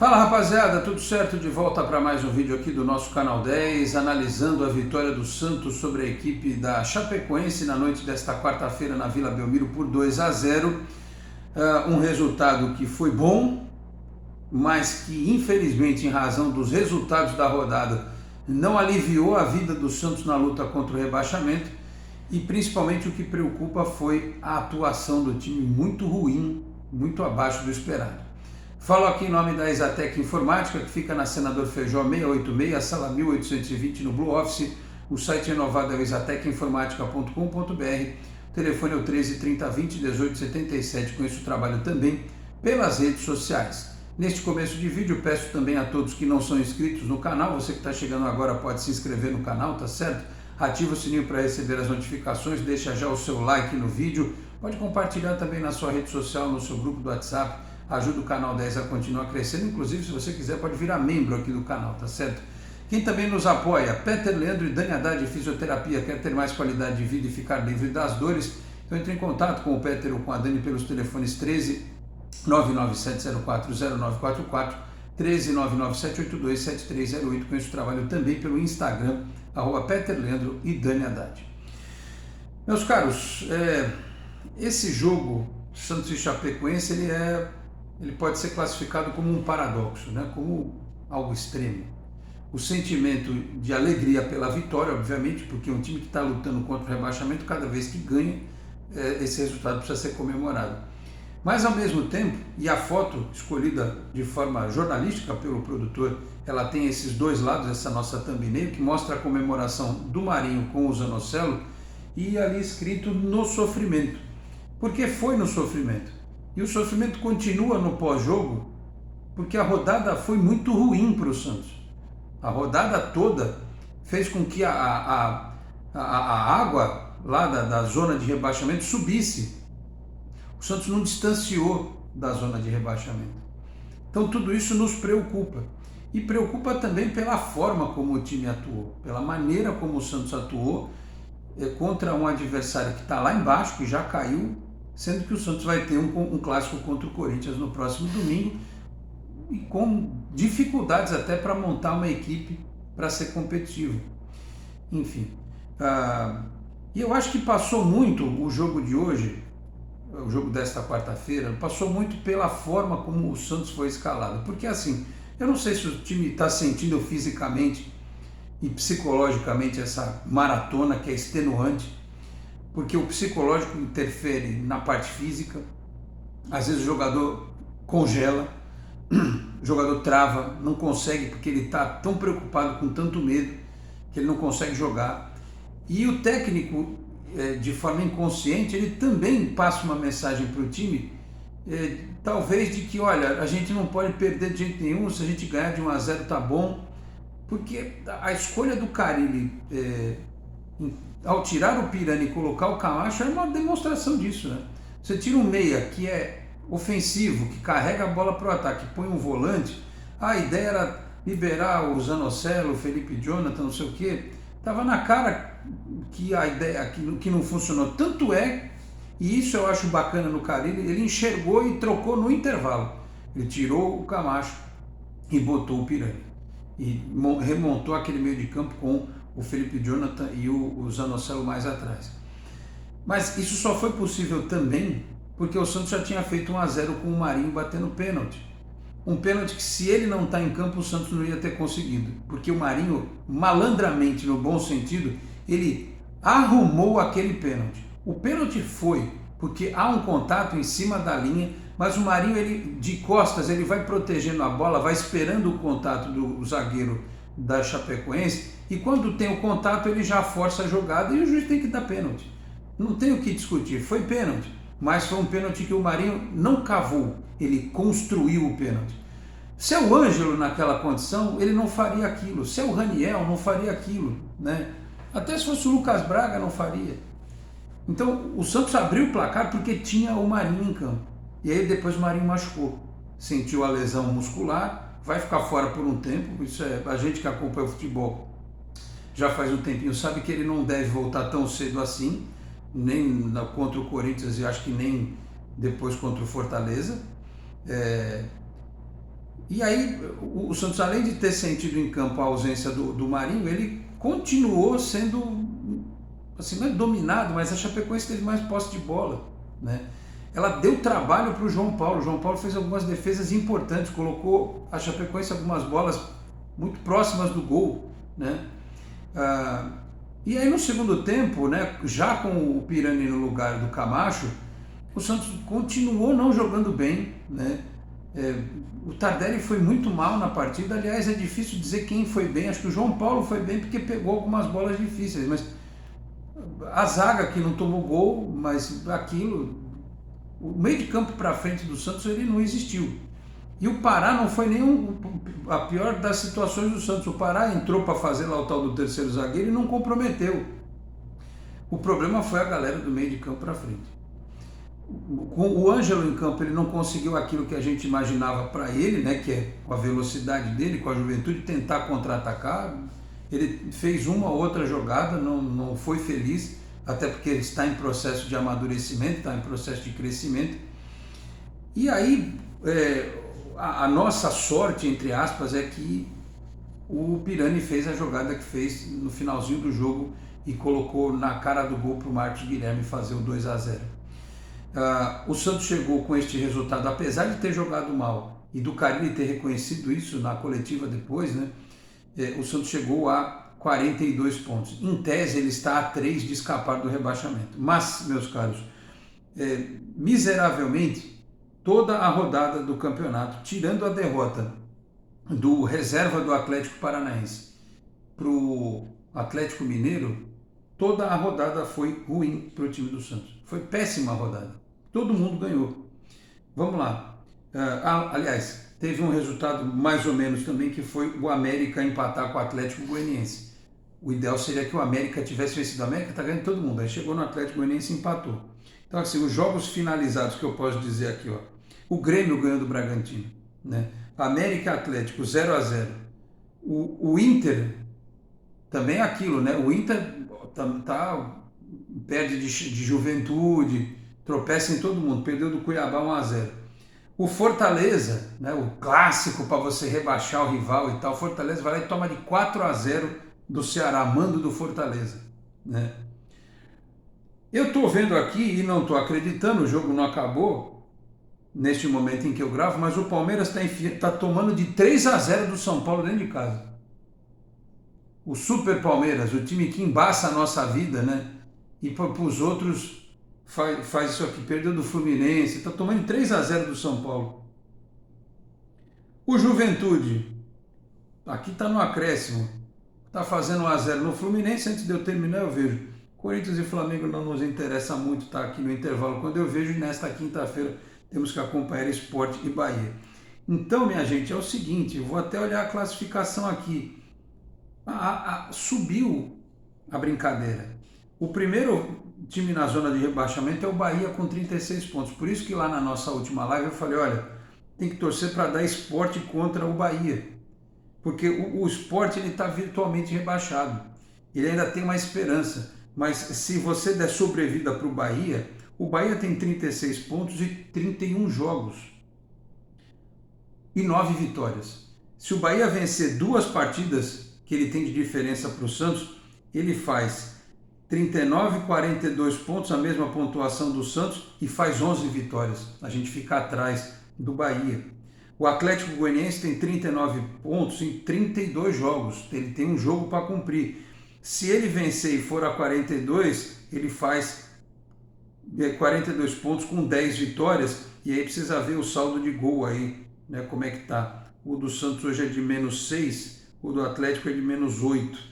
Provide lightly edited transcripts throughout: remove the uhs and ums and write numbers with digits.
Fala rapaziada, tudo certo? De volta para mais um vídeo aqui do nosso canal 10, analisando a vitória do Santos sobre a equipe da Chapecoense na noite desta quarta-feira na Vila Belmiro por 2-0. Um resultado que foi bom, mas que infelizmente em razão dos resultados da rodada não aliviou a vida do Santos na luta contra o rebaixamento, e principalmente o que preocupa foi a atuação do time muito ruim, muito abaixo do esperado. Falo aqui em nome da Exatec Informática, que fica na Senador Feijó 686, sala 1820 no Blue Office. O site renovado é o exatecinformatica.com.br. O telefone é o 13 30 20 18 77. Conheço o trabalho também pelas redes sociais. Neste começo de vídeo, peço também a todos que não são inscritos no canal, você que está chegando agora pode se inscrever no canal, tá certo? Ativa o sininho para receber as notificações, deixa já o seu like no vídeo, pode compartilhar também na sua rede social, no seu grupo do WhatsApp. Ajuda o canal 10 a continuar crescendo, inclusive se você quiser pode virar membro aqui do canal, tá certo? Quem também nos apoia, Peter Leandro e Dani Haddad Fisioterapia, quer ter mais qualidade de vida e ficar livre das dores? Então entre em contato com o Peter ou com a Dani pelos telefones 13 997040944, 13 997827308, com esse trabalho também pelo Instagram, Peter Leandro e Dani Haddad. Meus caros, esse jogo Santos e Chapecoense, ele pode ser classificado como um paradoxo, né? Como algo extremo. O sentimento de alegria pela vitória, obviamente, porque um time que está lutando contra o rebaixamento, cada vez que ganha, esse resultado precisa ser comemorado. Mas ao mesmo tempo, e a foto escolhida de forma jornalística pelo produtor, ela tem esses dois lados, essa nossa thumbnail, que mostra a comemoração do Marinho com o Zanocelo, e ali escrito no sofrimento. Porque foi no sofrimento. E o sofrimento continua no pós-jogo, porque a rodada foi muito ruim para o Santos. A rodada toda fez com que a água lá da zona de rebaixamento subisse. O Santos não distanciou da zona de rebaixamento. Então tudo isso nos preocupa. E preocupa também pela forma como o time atuou, pela maneira como o Santos atuou contra um adversário que está lá embaixo, que já caiu, sendo que o Santos vai ter um clássico contra o Corinthians no próximo domingo, e com dificuldades até para montar uma equipe para ser competitivo. Enfim, e eu acho que passou muito o jogo de hoje, o jogo desta quarta-feira, passou muito pela forma como o Santos foi escalado, porque assim, eu não sei se o time está sentindo fisicamente e psicologicamente essa maratona que é extenuante, porque o psicológico interfere na parte física, às vezes o jogador congela, o jogador trava, não consegue, porque ele está tão preocupado, com tanto medo, que ele não consegue jogar. E o técnico, de forma inconsciente, ele também passa uma mensagem para o time, talvez de que, olha, a gente não pode perder de jeito nenhum, se a gente ganhar de 1-0 tá bom, porque a escolha do Carille, ao tirar o Pirani e colocar o Camacho, é uma demonstração disso, né? Você tira um meia que é ofensivo, que carrega a bola para o ataque, põe um volante, a ideia era liberar o Zanocelo, o Felipe Jonathan, não sei o quê. Estava na cara que a ideia que não funcionou. Tanto é, e isso eu acho bacana no Carille, ele enxergou e trocou no intervalo. Ele tirou o Camacho e botou o Pirani. E remontou aquele meio de campo com o Felipe Jonathan e o Zanocelo mais atrás. Mas isso só foi possível também porque o Santos já tinha feito 1-0 com o Marinho batendo pênalti. Um pênalti que, se ele não está em campo, o Santos não ia ter conseguido. Porque o Marinho, malandramente, no bom sentido, ele arrumou aquele pênalti. O pênalti foi porque há um contato em cima da linha, mas o Marinho, ele, de costas, ele vai protegendo a bola, vai esperando o contato do zagueiro da Chapecoense, e quando tem o contato ele já força a jogada e o juiz tem que dar pênalti. Não tem o que discutir, foi pênalti, mas foi um pênalti que o Marinho não cavou, ele construiu o pênalti. Se é o Ângelo naquela condição, ele não faria aquilo, se é o Raniel, não faria aquilo, né? Até se fosse o Lucas Braga, não faria. Então o Santos abriu o placar porque tinha o Marinho em campo, e aí depois o Marinho machucou, sentiu a lesão muscular, vai ficar fora por um tempo. Isso a gente que acompanha o futebol já faz um tempinho sabe que ele não deve voltar tão cedo assim, nem contra o Corinthians e acho que nem depois contra o Fortaleza. E aí o Santos, além de ter sentido em campo a ausência do Marinho, ele continuou sendo, assim, não é dominado, mas a Chapecoense teve mais posse de bola, né? Ela deu trabalho para o João Paulo. O João Paulo fez algumas defesas importantes, colocou a Chapecoense algumas bolas muito próximas do gol, né? E aí no segundo tempo, né, já com o Pirani no lugar do Camacho, o Santos continuou não jogando bem, né? O Tardelli foi muito mal na partida. Aliás, é difícil dizer quem foi bem. Acho que o João Paulo foi bem porque pegou algumas bolas difíceis, mas a zaga que não tomou gol, mas aquilo, o meio de campo para frente do Santos, ele não existiu. E o Pará não foi nem a pior das situações do Santos. O Pará entrou para fazer lá o tal do terceiro zagueiro e não comprometeu. O problema foi a galera do meio de campo para frente. Com o Ângelo em campo, ele não conseguiu aquilo que a gente imaginava para ele, né, que é com a velocidade dele, com a juventude, tentar contra-atacar. Ele fez uma ou outra jogada, não foi feliz, até porque ele está em processo de amadurecimento, está em processo de crescimento. E aí, a nossa sorte, entre aspas, é que o Pirani fez a jogada que fez no finalzinho do jogo e colocou na cara do gol para o Marcos Guilherme fazer o 2-0. O Santos chegou com este resultado, apesar de ter jogado mal e do Carille ter reconhecido isso na coletiva depois, né? O Santos chegou a 42 pontos. Em tese, ele está a 3 de escapar do rebaixamento. Mas, meus caros, miseravelmente, toda a rodada do campeonato, tirando a derrota do reserva do Atlético Paranaense para o Atlético Mineiro, toda a rodada foi ruim para o time do Santos. Foi péssima a rodada. Todo mundo ganhou. Vamos lá. Aliás, teve um resultado mais ou menos também, que foi o América empatar com o Atlético Goianiense. O ideal seria que o América tivesse vencido. O América está ganhando todo mundo. Aí chegou no Atlético Goianiense e empatou. Então, assim, os jogos finalizados que eu posso dizer aqui, ó. O Grêmio ganhou do Bragantino, né? América Atlético 0-0. O Inter também é aquilo, né? O Inter perde de Juventude, tropeça em todo mundo, perdeu do Cuiabá 1-0. O Fortaleza, né, o clássico para você rebaixar o rival e tal, o Fortaleza vai lá e toma de 4-0 do Ceará, mando do Fortaleza, né? Eu estou vendo aqui e não estou acreditando, o jogo não acabou neste momento em que eu gravo, mas o Palmeiras está tomando de 3-0 do São Paulo dentro de casa. O Super Palmeiras, o time que embaça a nossa vida, né? E para os outros faz isso aqui, perdeu do Fluminense, está tomando 3-0 do São Paulo. O Juventude, aqui está no acréscimo, está fazendo 1-0 no Fluminense. Antes de eu terminar, eu vejo Corinthians e Flamengo não nos interessa muito, está aqui no intervalo quando eu vejo, e nesta quinta-feira temos que acompanhar Sport e Bahia. Então, minha gente, é o seguinte, eu vou até olhar a classificação aqui. Subiu a brincadeira. O primeiro time na zona de rebaixamento é o Bahia com 36 pontos. Por isso que lá na nossa última live eu falei, olha, tem que torcer para dar Sport contra o Bahia. Porque o Sport está virtualmente rebaixado. Ele ainda tem uma esperança. Mas se você der sobrevida para o Bahia tem 36 pontos e 31 jogos. E 9 vitórias. Se o Bahia vencer 2 partidas que ele tem de diferença para o Santos, ele faz 39, 42 pontos, a mesma pontuação do Santos, e faz 11 vitórias. A gente fica atrás do Bahia. O Atlético Goianiense tem 39 pontos em 32 jogos. Ele tem um jogo para cumprir. Se ele vencer e for a 42, ele faz 42 pontos com 10 vitórias, e aí precisa ver o saldo de gol aí, né, como é que tá. O do Santos hoje é de -6, o do Atlético é de -8.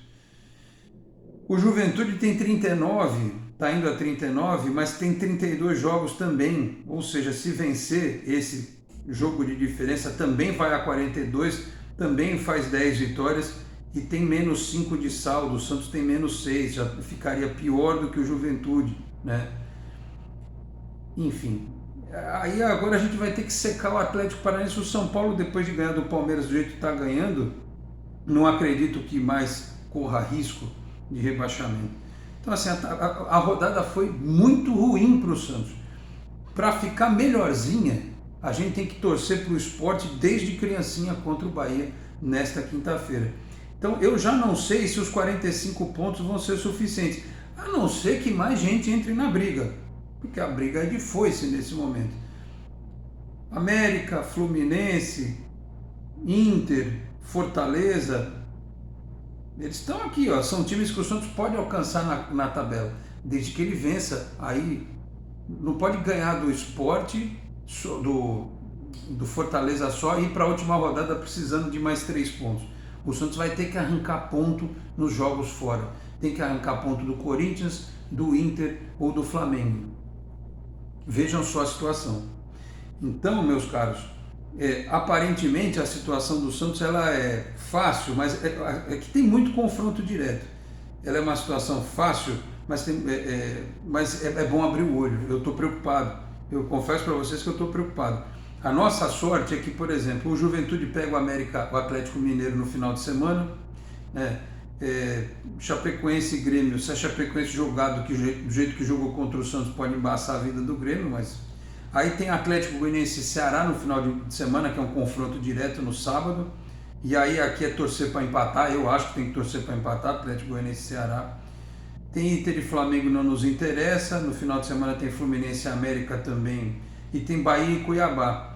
O Juventude tem 39, está indo a 39, mas tem 32 jogos também, ou seja, se vencer esse jogo de diferença também vai a 42, também faz 10 vitórias e tem -5 de saldo. O Santos tem -6, já ficaria pior do que o Juventude, né? Enfim, aí agora a gente vai ter que secar o Atlético Paranaense. O São Paulo, depois de ganhar do Palmeiras do jeito que está ganhando, não acredito que mais corra risco de rebaixamento. Então, assim, a rodada foi muito ruim para o Santos. Para ficar melhorzinha, A gente tem que torcer para o Sport desde criancinha contra o Bahia nesta quinta-feira. Então eu já não sei se os 45 pontos vão ser suficientes, a não ser que mais gente entre na briga, porque a briga é de foice nesse momento. América, Fluminense, Inter, Fortaleza, eles estão aqui, ó, são times que o Santos pode alcançar na tabela, desde que ele vença. Aí não pode ganhar do Sport, do Fortaleza só e ir para a última rodada precisando de mais 3 pontos. O Santos vai ter que arrancar ponto nos jogos fora. Tem que arrancar ponto do Corinthians, do Inter ou do Flamengo. Vejam só a situação. Então, meus caros, aparentemente a situação do Santos ela é fácil, mas é que tem muito confronto direto. Ela é uma situação fácil, mas é bom abrir o olho. Eu estou preocupado. Eu confesso para vocês que eu estou preocupado. A nossa sorte é que, por exemplo, o Juventude pega o Atlético Mineiro no final de semana, Chapecoense e Grêmio. Se a Chapecoense jogar do jeito que jogou contra o Santos, pode embaçar a vida do Grêmio, mas aí tem Atlético Goianiense e Ceará no final de semana, que é um confronto direto no sábado, e aí aqui é torcer para empatar. Eu acho que tem que torcer para empatar, Atlético Goianiense e Ceará. Tem Inter e Flamengo, não nos interessa. No final de semana tem Fluminense e América também, e tem Bahia e Cuiabá.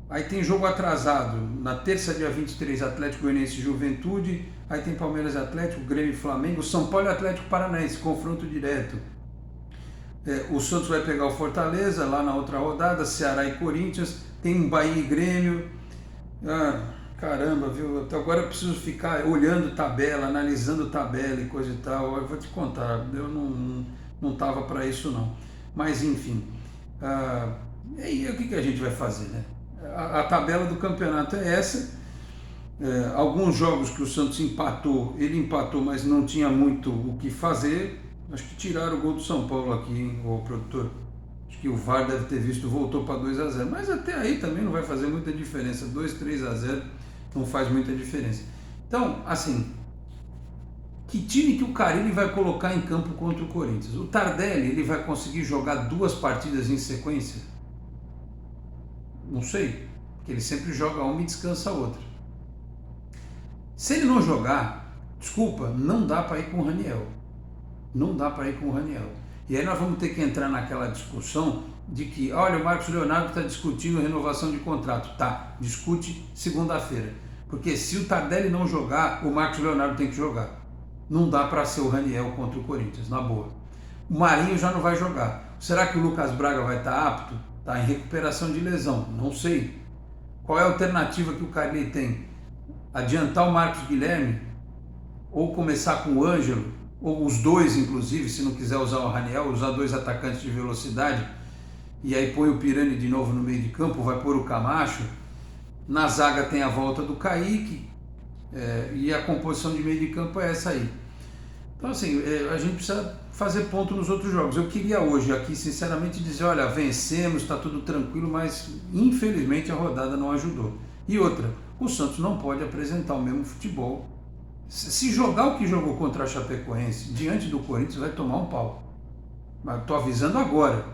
Aí tem jogo atrasado, na terça, dia 23, Atlético Goianiense e Juventude. Aí tem Palmeiras e Atlético, Grêmio e Flamengo, São Paulo e Atlético Paranaense, confronto direto. O Santos vai pegar o Fortaleza lá na outra rodada, Ceará e Corinthians. Tem Bahia e Grêmio. Caramba, viu? Até agora eu preciso ficar olhando tabela, analisando tabela e coisa e tal. Eu vou te contar, eu não estava para isso não. Mas enfim, e aí o que a gente vai fazer, né? A tabela do campeonato é essa. Alguns jogos que o Santos ele empatou, mas não tinha muito o que fazer. Acho que tiraram o gol do São Paulo aqui, hein, o produtor. Acho que o VAR deve ter visto, voltou para 2-0. Mas até aí também não vai fazer muita diferença. 2-3-0 não faz muita diferença. Então, assim, que time que o Carille vai colocar em campo contra o Corinthians? O Tardelli, ele vai conseguir jogar 2 partidas em sequência? Não sei, porque ele sempre joga uma e descansa a outra. Se ele não jogar, desculpa, não dá para ir com o Raniel. Não dá para ir com o Raniel. E aí nós vamos ter que entrar naquela discussão de que, olha, o Marcos Leonardo está discutindo renovação de contrato. Tá, discute segunda-feira. Porque se o Tardelli não jogar, o Marcos Leonardo tem que jogar. Não dá para ser o Raniel contra o Corinthians, na boa. O Marinho já não vai jogar. Será que o Lucas Braga vai estar apto? Está em recuperação de lesão, não sei. Qual é a alternativa que o Carille tem? Adiantar o Marcos Guilherme? Ou começar com o Ângelo? Ou os dois, inclusive, se não quiser usar o Raniel, usar 2 atacantes de velocidade, e aí põe o Pirani de novo no meio de campo, vai pôr o Camacho. Na zaga tem a volta do Kaique, e a composição de meio de campo é essa aí. Então, assim, a gente precisa fazer ponto nos outros jogos. Eu queria hoje aqui, sinceramente, dizer, olha, vencemos, está tudo tranquilo, mas infelizmente a rodada não ajudou. E outra, o Santos não pode apresentar o mesmo futebol. Se jogar o que jogou contra a Chapecoense diante do Corinthians, vai tomar um pau. Mas estou avisando agora.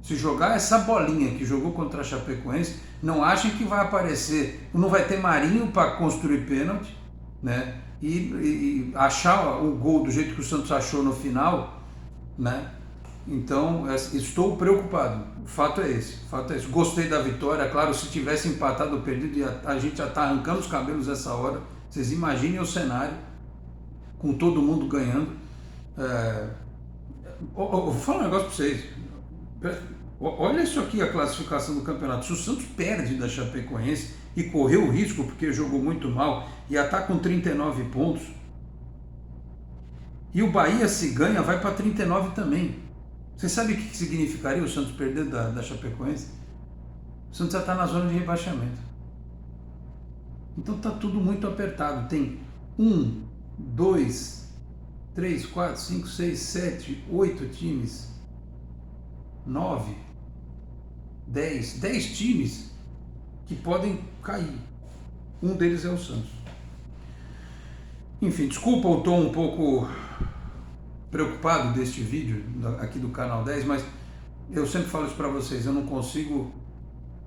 Se jogar essa bolinha que jogou contra a Chapecoense, não achem que vai aparecer, não vai ter Marinho para construir pênalti, né? E achar o gol do jeito que o Santos achou no final, né? Então, estou preocupado. O fato é esse. Gostei da vitória. Claro, se tivesse empatado ou perdido, a gente já está arrancando os cabelos essa hora. Vocês imaginem o cenário, com todo mundo ganhando. Vou falar um negócio para vocês. Olha isso aqui, a classificação do campeonato. Se o Santos perde da Chapecoense e correu o risco porque jogou muito mal e já está com 39 pontos, e o Bahia, se ganha, vai para 39 também. Você sabe o que significaria o Santos perder da Chapecoense? O Santos já está na zona de rebaixamento. Então está tudo muito apertado. Tem 1, 2, 3, 4, 5, 6, 7, 8 times, 9, 10 times que podem cair. Um deles é o Santos. Enfim, desculpa o tom um pouco preocupado deste vídeo aqui do Canal 10, mas eu sempre falo isso para vocês, eu não consigo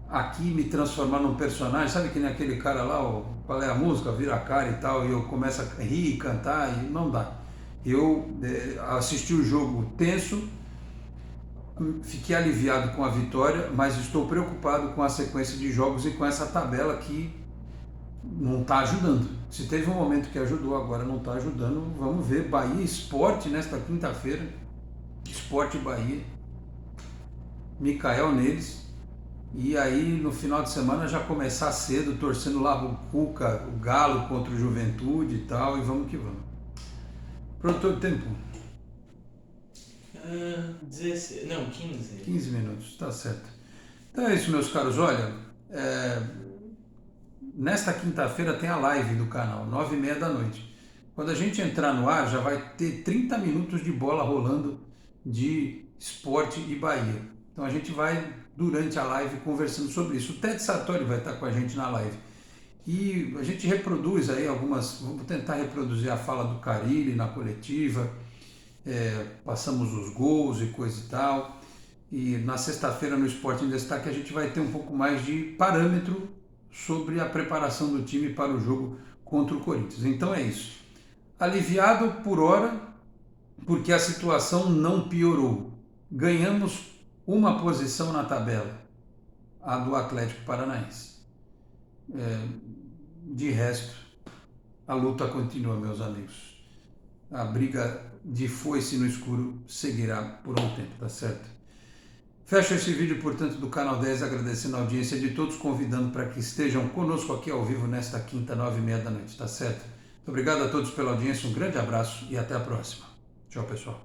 aqui me transformar num personagem, sabe que nem aquele cara lá, qual é a música, vira a cara e tal, e eu começo a rir e cantar, e não dá. Eu assisti o jogo tenso, fiquei aliviado com a vitória, mas estou preocupado com a sequência de jogos e com essa tabela que não está ajudando. Se teve um momento que ajudou, agora não está ajudando. Vamos ver. Bahia Sport nesta quinta-feira. Sport Bahia. Mikael neles. E aí no final de semana já começar cedo, torcendo lá o Cuca, o Galo contra o Juventude e tal. E vamos que vamos. Produtor de tempo. 16, não, 15. 15 minutos, tá certo. Então é isso, meus caros. Olha, nesta quinta-feira tem a live do canal, 9h30 da noite. Quando a gente entrar no ar, já vai ter 30 minutos de bola rolando de esporte e Bahia. Então a gente vai, durante a live, conversando sobre isso. O Ted Sartori vai estar com a gente na live. E a gente reproduz aí algumas, vamos tentar reproduzir a fala do Carille na coletiva, passamos os gols e coisa e tal. E na sexta-feira no Esporte em Destaque a gente vai ter um pouco mais de parâmetro sobre a preparação do time para o jogo contra o Corinthians. Então é isso. Aliviado por hora, porque a situação não piorou. Ganhamos uma posição na tabela, a do Atlético Paranaense. De resto, a luta continua, meus amigos. A briga de foice no escuro seguirá por um tempo, tá certo? Fecho esse vídeo, portanto, do Canal 10, agradecendo a audiência de todos, convidando para que estejam conosco aqui ao vivo nesta quinta, 9h30 da noite, tá certo? Muito obrigado a todos pela audiência, um grande abraço e até a próxima. Tchau, pessoal.